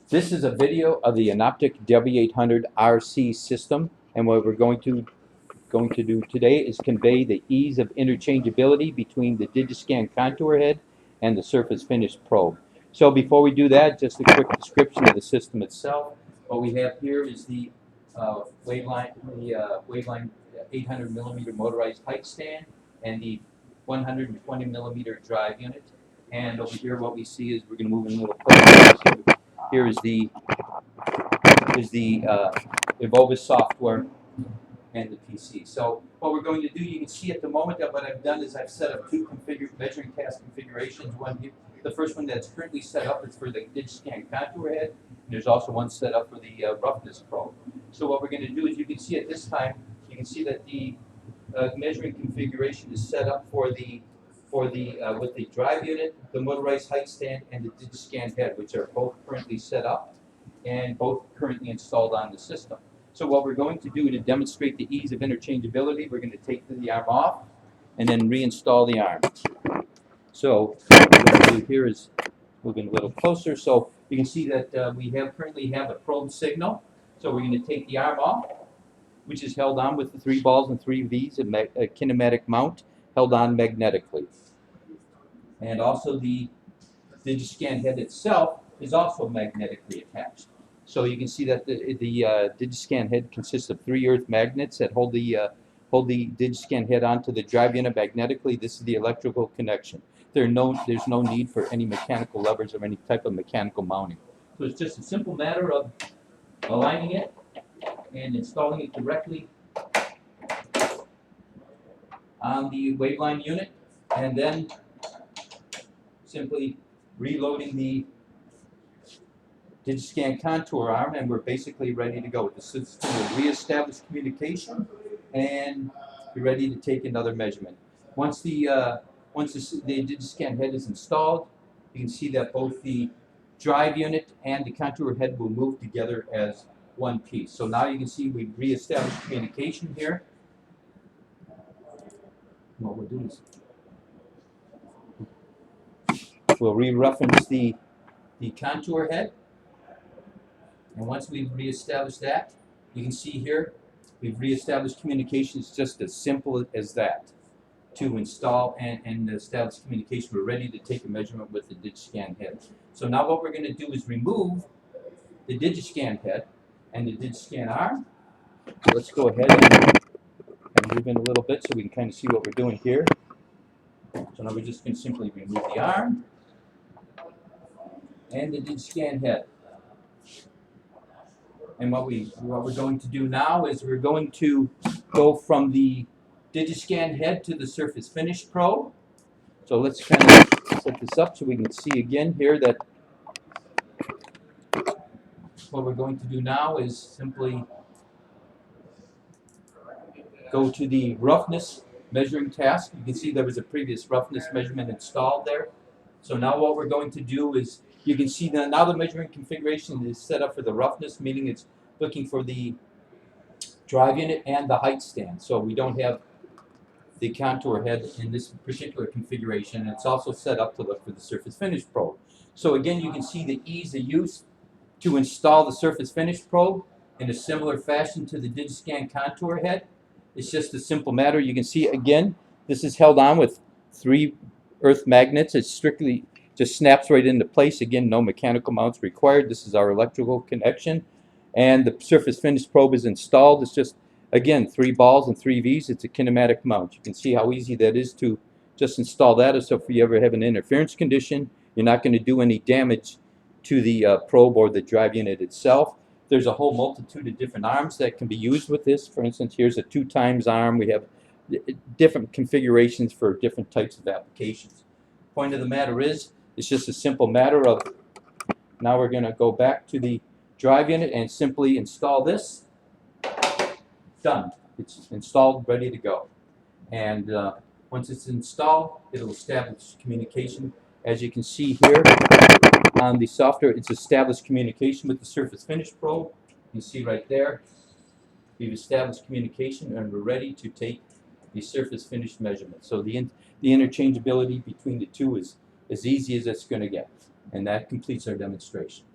This is a video of the Etamic W800RC system, and what we're going to do today is convey the ease of interchangeability between the Digiscan contour head and the surface finish probe. So before we do that, just a quick description of the system itself. What we have here is the Waveline 800 millimeter motorized height stand and the 120 millimeter drive unit. And over here, what we see is we're going to move in a little closer. Here is the Evovis software and the PC. So what we're going to do, you can see at the moment that what I've done is I've set up two measuring task configurations. One here, the first one that's currently set up is for the Digiscan contour head, and there's also one set up for the roughness probe. So what we're going to do is, you can see at this time, you can see that the measuring configuration is set up with the drive unit, the motorized height stand, and the Digiscan head, which are both currently set up and both currently installed on the system. So what we're going to do to demonstrate the ease of interchangeability, we're going to take the arm off and then reinstall the arm. So what we're going to do here is moving a little closer. So you can see that we currently have a probe signal. So we're going to take the arm off, which is held on with the 3 balls and 3 V's, a kinematic mount held on magnetically. And also the Digiscan head itself is also magnetically attached. So you can see that the Digiscan head consists of 3 earth magnets that hold the Digiscan head onto the drive unit magnetically. This is the electrical connection. There's no need for any mechanical levers or any type of mechanical mounting. So it's just a simple matter of aligning it and installing it directly on the waveline unit, and then simply reloading the Digiscan contour arm, and we're basically ready to go. The system will reestablish communication and be ready to take another measurement. Once the Digiscan head is installed, you can see that both the drive unit and the contour head will move together as one piece. So now you can see we've reestablished communication here. What we'll do is we'll re-reference the contour head. And once we've reestablished that, you can see here, we've reestablished communication. It's just as simple as that to install and establish communication. We're ready to take a measurement with the Digiscan head. So now what we're going to do is remove the Digiscan head and the Digiscan arm. So let's go ahead and move in a little bit so we can kind of see what we're doing here. So now we're just going to simply remove the arm and the Digiscan head. And what we're going to do now is we're going to go from the Digiscan head to the surface finish probe. So let's kind of set this up so we can see again here that what we're going to do now is simply go to the roughness measuring task. You can see there was a previous roughness measurement installed there. So now what we're going to do is, you can see that now the measuring configuration is set up for the roughness, meaning it's looking for the drive unit and the height stand. So we don't have the contour head in this particular configuration. It's also set up to look for the surface finish probe. So again, you can see the ease of use to install the surface finish probe in a similar fashion to the Digiscan contour head. It's just a simple matter. You can see again, this is held on with 3 earth magnets. It's strictly just snaps right into place. Again, no mechanical mounts required. This is our electrical connection. And the surface finish probe is installed. It's just, again, 3 balls and 3 V's. It's a kinematic mount. You can see how easy that is to just install that. So if you ever have an interference condition, you're not going to do any damage to the probe or the drive unit itself. There's a whole multitude of different arms that can be used with this. For instance, here's a 2x arm. We have different configurations for different types of applications. Point of the matter is, it's just a simple matter of, now we're going to go back to the drive unit and simply install this. Done. It's installed, ready to go. And once it's installed, it'll establish communication. As you can see here on the software, it's established communication with the surface finish probe. You can see right there, we've established communication and we're ready to take the surface finish measurement. So the interchangeability between the two is as easy as it's going to get. And that completes our demonstration.